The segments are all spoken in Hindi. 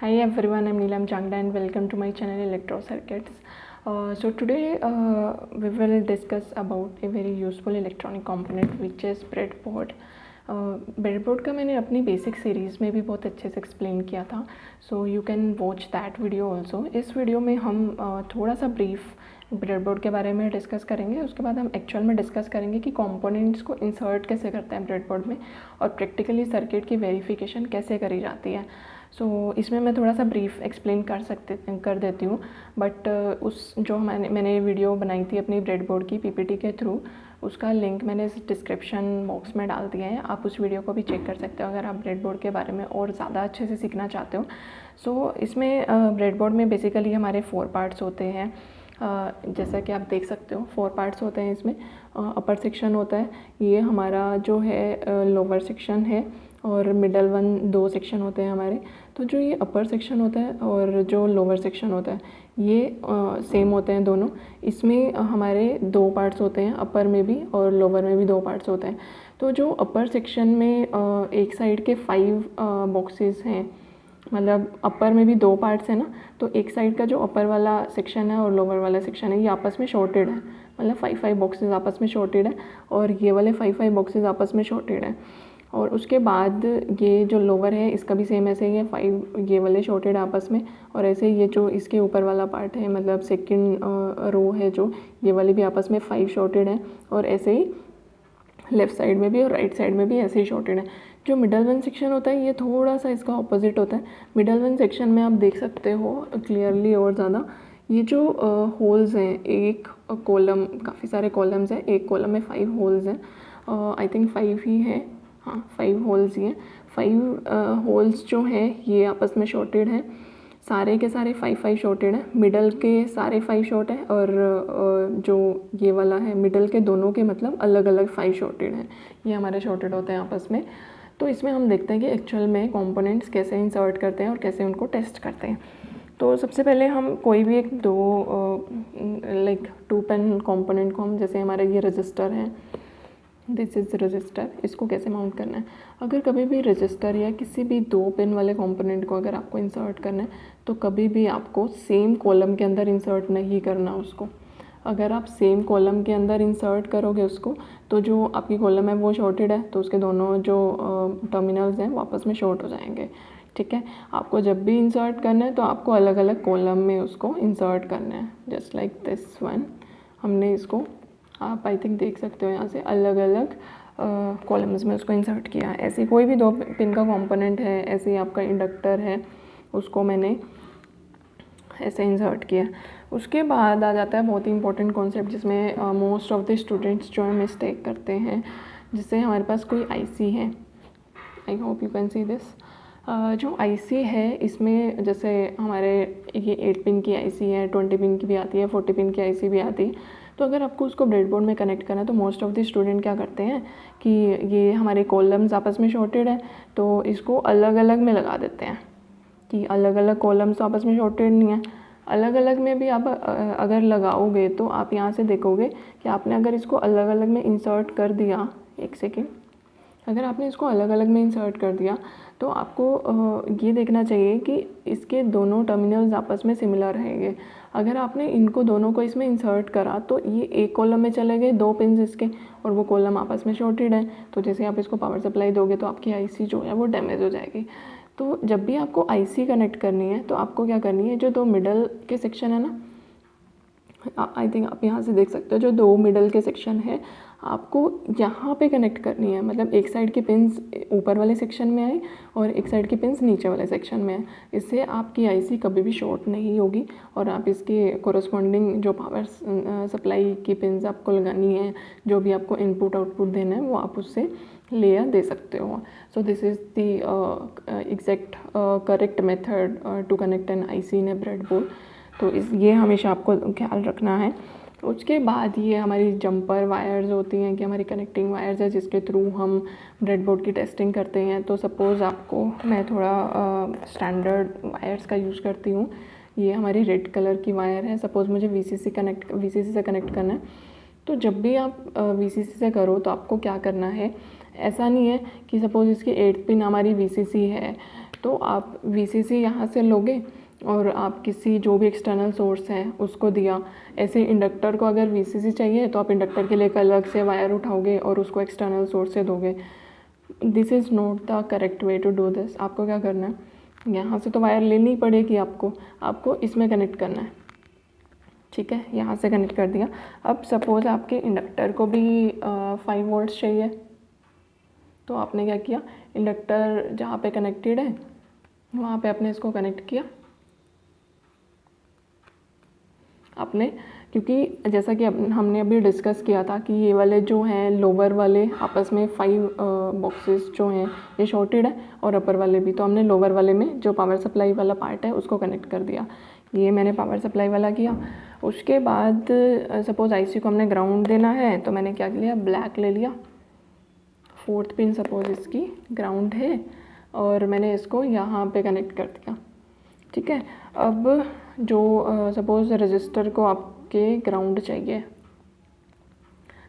Hi everyone, I'm Neelam Changda and welcome to my channel Electro Circuits. So today we will discuss about a very useful electronic component which is breadboard. Breadboard का मैंने अपनी बेसिक सीरीज़ में भी बहुत अच्छे से एक्सप्लेन किया था, so you can watch that video also. इस वीडियो में हम थोड़ा सा ब्रीफ ब्रेडबोर्ड के बारे में डिस्कस करेंगे. उसके बाद हम एक्चुअल में डिस्कस करेंगे कि कंपोनेंट्स को इंसर्ट कैसे करते हैं ब्रेडबोर्ड में और प्रैक्टिकली सर्किट की वेरिफिकेशन कैसे करी जाती है. सो इसमें मैं थोड़ा सा ब्रीफ एक्सप्लेन कर देती हूँ, बट उस जो मैंने वीडियो बनाई थी अपनी ब्रेडबोर्ड की पीपीटी के थ्रू, उसका लिंक मैंने इस डिस्क्रिप्शन बॉक्स में डाल दिया है. आप उस वीडियो को भी चेक कर सकते हो अगर आप ब्रेडबोर्ड के बारे में और ज़्यादा अच्छे से सीखना चाहते हो. सो इसमें ब्रेडबोर्ड में बेसिकली हमारे 4 पार्ट्स होते हैं. जैसा कि आप देख सकते हो 4 पार्ट्स होते हैं इसमें. अपर सेक्शन होता है, ये हमारा जो है लोअर सेक्शन है, और मिडल 2 सेक्शन होते हैं हमारे. तो जो ये अपर सेक्शन होता है और जो लोअर सेक्शन होता है ये सेम होते हैं दोनों. इसमें हमारे 2 पार्ट्स होते हैं, अपर में भी और लोअर में भी 2 पार्ट्स होते हैं. तो जो अपर सेक्शन में एक साइड के 5 बॉक्सेस हैं, मतलब अपर में भी 2 पार्ट्स हैं ना, तो एक साइड का जो अपर वाला सेक्शन है और लोअर वाला सेक्शन है ये आपस में शॉर्टेड है, मतलब 5 बॉक्सेस आपस में शॉर्टेड है, और ये वाले 5 बॉक्सेस आपस में शॉर्टेड है. और उसके बाद ये जो लोअर है इसका भी सेम ऐसे ही है, 5 ये वाले शॉर्टेड आपस में, और ऐसे ये जो इसके ऊपर वाला पार्ट है मतलब सेकंड रो है जो, ये वाली भी आपस में 5 शॉर्टेड है, और ऐसे ही लेफ़्ट साइड में भी और राइट साइड में भी ऐसे ही शॉर्टेड है. जो मिडल 1 सेक्शन होता है ये थोड़ा सा इसका ऑपोजिट होता है. मिडल 1 सेक्शन में आप देख सकते हो क्लियरली और ज़्यादा, ये जो होल्स हैं, एक कॉलम, काफ़ी सारे कॉलम्स हैं, एक कॉलम में 5 होल्स हैं. आई थिंक 5 ही है, हाँ 5 होल्स ही हैं. 5 होल्स जो हैं ये आपस में शॉर्टेड हैं, सारे के सारे 5 शॉर्टेड हैं. मिडल के सारे 5 शॉर्ट हैं, और जो ये वाला है मिडल के दोनों के मतलब अलग अलग 5 शॉर्टेड हैं. ये हमारे शॉर्टेड होते हैं आपस में. तो इसमें हम देखते हैं कि एक्चुअल में कंपोनेंट्स कैसे इंसर्ट करते हैं और कैसे उनको टेस्ट करते हैं. तो सबसे पहले हम कोई भी एक 2 पिन कंपोनेंट को हम, जैसे हमारे ये रजिस्टर हैं, दिस इज़ रजिस्टर, इसको कैसे माउंट करना है. अगर कभी भी रजिस्टर या किसी भी 2 पिन वाले कंपोनेंट को अगर आपको इंसर्ट करना है तो कभी भी आपको सेम कॉलम के अंदर इंसर्ट नहीं करना उसको. अगर आप सेम कॉलम के अंदर इंसर्ट करोगे उसको तो जो आपकी कॉलम है वो शॉर्टेड है, तो उसके दोनों जो टर्मिनल्स हैं वो आपस में शॉर्ट हो जाएंगे. ठीक है, आपको जब भी इंसर्ट करना है तो आपको अलग अलग कॉलम में उसको इंसर्ट करना है, जस्ट लाइक दिस वन. हमने इसको, आप आई थिंक देख सकते हो यहाँ से, अलग अलग कॉलम्स में उसको इंसर्ट किया है. ऐसे कोई भी 2 पिन का कंपोनेंट है, ऐसे ही आपका इंडक्टर है, उसको मैंने ऐसे इंसर्ट किया. उसके बाद आ जाता है बहुत ही इंपॉर्टेंट कॉन्सेप्ट जिसमें मोस्ट ऑफ द स्टूडेंट्स जो है मिस्टेक करते हैं. जिससे हमारे पास कोई आईसी है, I hope you can see this. जो आईसी है इसमें जैसे हमारे ये 8 पिन की आईसी है, 20 पिन की भी आती है, 40 पिन की आईसी भी आती है. तो अगर आपको उसको ब्रेडबोर्ड में कनेक्ट करना है तो मोस्ट ऑफ द स्टूडेंट क्या करते हैं कि ये हमारे कॉलम्स आपस में शॉर्टेड है तो इसको अलग अलग में लगा देते हैं कि अलग अलग कॉलम्स आपस में शॉर्टेड नहीं है. अलग अलग में भी आप अगर लगाओगे तो आप यहाँ से देखोगे कि आपने अगर इसको अलग अलग में इंसर्ट कर दिया, एक सेकेंड, अगर आपने इसको अलग अलग में इंसर्ट कर दिया तो आपको ये देखना चाहिए कि इसके दोनों टर्मिनल्स आपस में सिमिलर रहेंगे. अगर आपने इनको दोनों को इसमें इंसर्ट करा तो ये एक कॉलम में चले गए 2 पिन्स इसके, और वो कॉलम आपस में शॉर्टेड है, तो जैसे आप इसको पावर सप्लाई दोगे तो आपकी आईसी जो है वो डैमेज हो जाएगी. तो जब भी आपको आईसी कनेक्ट करनी है तो आपको क्या करनी है, जो 2 मिडल के सेक्शन है ना, आई थिंक आप यहाँ से देख सकते हो, जो 2 मिडल के सेक्शन है आपको यहाँ पे कनेक्ट करनी है. मतलब एक साइड की पिन्स ऊपर वाले सेक्शन में आए और एक साइड की पिन्स नीचे वाले सेक्शन में आए. इससे आपकी आईसी कभी भी शॉर्ट नहीं होगी, और आप इसके कोरस्पॉन्डिंग जो पावर सप्लाई की पिन्स आपको लगानी है, जो भी आपको इनपुट आउटपुट देना है वो आप उससे ले या दे सकते हो. So this is the exact correct method to connect an IC in a breadboard. तो ये हमेशा आपको ख्याल रखना है. उसके बाद ये हमारी जंपर वायर्स होती हैं कि हमारी कनेक्टिंग वायर्स है जिसके थ्रू हम ब्रेडबोर्ड की टेस्टिंग करते हैं. तो सपोज़ आपको, मैं थोड़ा स्टैंडर्ड वायर्स का यूज़ करती हूँ. ये हमारी रेड कलर की वायर है. सपोज़ मुझे वीसीसी से कनेक्ट करना है. तो जब भी आप वीसीसी से करो तो आपको क्या करना है, ऐसा नहीं है कि सपोज़ इसकी 8th पिन हमारी VCC है तो आप VCC यहाँ से लोगे और आप किसी जो भी एक्सटर्नल सोर्स है उसको दिया। ऐसे इंडक्टर को अगर VCC चाहिए तो आप इंडक्टर के लिए एक अलग से वायर उठाओगे और उसको एक्सटर्नल सोर्स से दोगे। This is not the correct way to do this. आपको क्या करना है, यहाँ से तो वायर लेनी पड़ेगी आपको इसमें कनेक्ट करना है, ठीक है। यहाँ से कनेक्ट कर दिया। अब सपोज़ आपके इंडक्टर को भी 5 वोल्ट्स चाहिए, तो आपने क्या किया, इंडक्टर जहाँ पे कनेक्टेड है वहाँ पे आपने इसको कनेक्ट किया आपने, क्योंकि जैसा कि हमने अभी डिस्कस किया था कि ये वाले जो हैं लोअर वाले आपस में 5 बॉक्सेस जो हैं ये शॉर्टेड है और अपर वाले भी, तो हमने लोअर वाले में जो पावर सप्लाई वाला पार्ट है उसको कनेक्ट कर दिया। ये मैंने पावर सप्लाई वाला किया। उसके बाद सपोज़ IC को हमने ग्राउंड देना है तो मैंने क्या लिया, ब्लैक ले लिया। 4th पिन सपोज़ इसकी ग्राउंड है और मैंने इसको यहाँ पे कनेक्ट कर दिया, ठीक है। अब जो सपोज़ रजिस्टर को आपके ग्राउंड चाहिए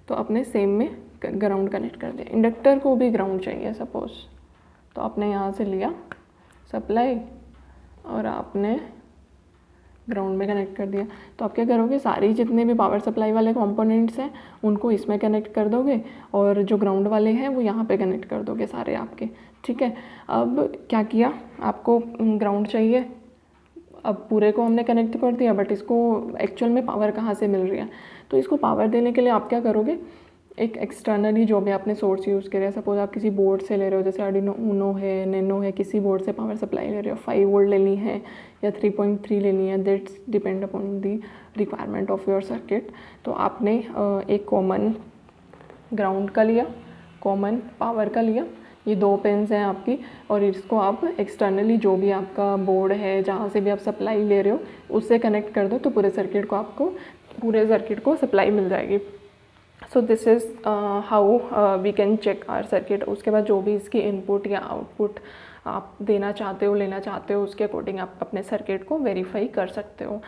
तो आपने सेम में ग्राउंड कनेक्ट कर दिया। इंडक्टर को भी ग्राउंड चाहिए सपोज़, तो आपने यहाँ से लिया सप्लाई और आपने ग्राउंड में कनेक्ट कर दिया। तो आप क्या करोगे, सारी जितने भी पावर सप्लाई वाले कंपोनेंट्स हैं उनको इसमें कनेक्ट कर दोगे और जो ग्राउंड वाले हैं वो यहाँ पे कनेक्ट कर दोगे सारे आपके, ठीक है। अब क्या किया, आपको ग्राउंड चाहिए, अब पूरे को हमने कनेक्ट कर दिया, बट इसको एक्चुअल में पावर कहाँ से मिल रही है, तो इसको पावर देने के लिए आप क्या करोगे, एक एक्सटर्नली जो भी आपने सोर्स यूज़ करे, सपोज आप किसी बोर्ड से ले रहे हो, जैसे आर्डिनो ऊनो है, नैनो है, किसी बोर्ड से पावर सप्लाई ले रहे हो, 5 वोल्ट लेनी है या 3.3 लेनी है, that's depend upon the requirement of your circuit. तो आपने एक कॉमन ग्राउंड का लिया, कॉमन पावर का लिया, ये 2 पिन्स हैं आपकी, और इसको आप एक्सटर्नली जो भी आपका बोर्ड है जहाँ से भी आप सप्लाई ले रहे हो उससे कनेक्ट कर दो, तो पूरे सर्किट को सप्लाई मिल जाएगी। So this is how we can check our circuit. उसके बाद जो भी इसकी इनपुट या आउटपुट आप देना चाहते हो, लेना चाहते हो, उसके अकॉर्डिंग आप अपने सर्किट को वेरीफाई कर सकते हो।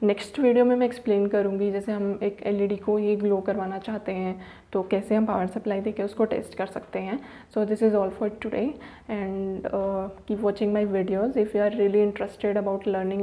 नेक्स्ट वीडियो में मैं एक्सप्लेन करूँगी, जैसे हम एक LED को ये ग्लो करवाना चाहते हैं तो कैसे हम पावर सप्लाई देके उसको टेस्ट कर सकते हैं। So this is all for today and keep watching my videos if you are really interested about learning